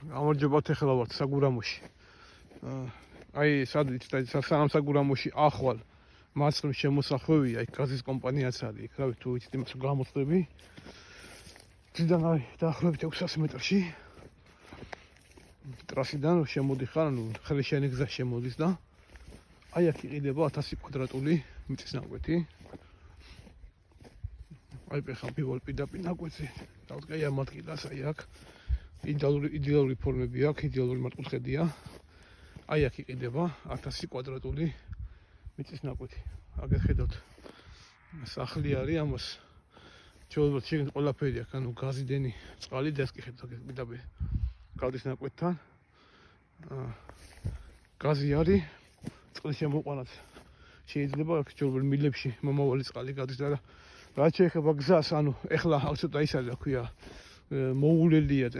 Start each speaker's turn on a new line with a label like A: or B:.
A: გამარჯობათ, ახლა ვართ საგურამოში. აი, სადაც სანამ საგურამოში ახვალ მარცხნივ შემოსახვევია, იქ გაზის კომპანიაც არის, იქ რავი თუ იცით იმას გამოწდები. ძიდან არის დაახლოებით 600 მეტრში. ტრასიდან შემოდიხარ, ანუ ხელშენი გზა შემოდის და აი აქ იყიდება 1000 კვადრატული მიწის ნაკვეთი. აი ფეხა პირდაპირ ნაკვეთზე. დავდგაი ამ ადგილას, აი აქ. იდეალური ფორმები აქვს, იდეალური მართკუთხედია. აი აქ იყიდება 1000 კვადრატული მიწის ნაკვეთი. აგერ ხედავთ. სახლი არის ამას. ჩვეულებრივ შეგნით ყველაფერი აქვს, ანუ გაზიდენი, წყალი და ეს კი ხედავთ აგერ პირდაპირ გადის ნაკვეთთან. გაზი არის, წყლის შემოყვანაც შეიძლება აქ ჩვეულებრივ მილებში მომავალი წყალი გადის და რაც შეეხება გზას, ანუ ეხლა ცოტა ის არის, რა ქვია, მოულელია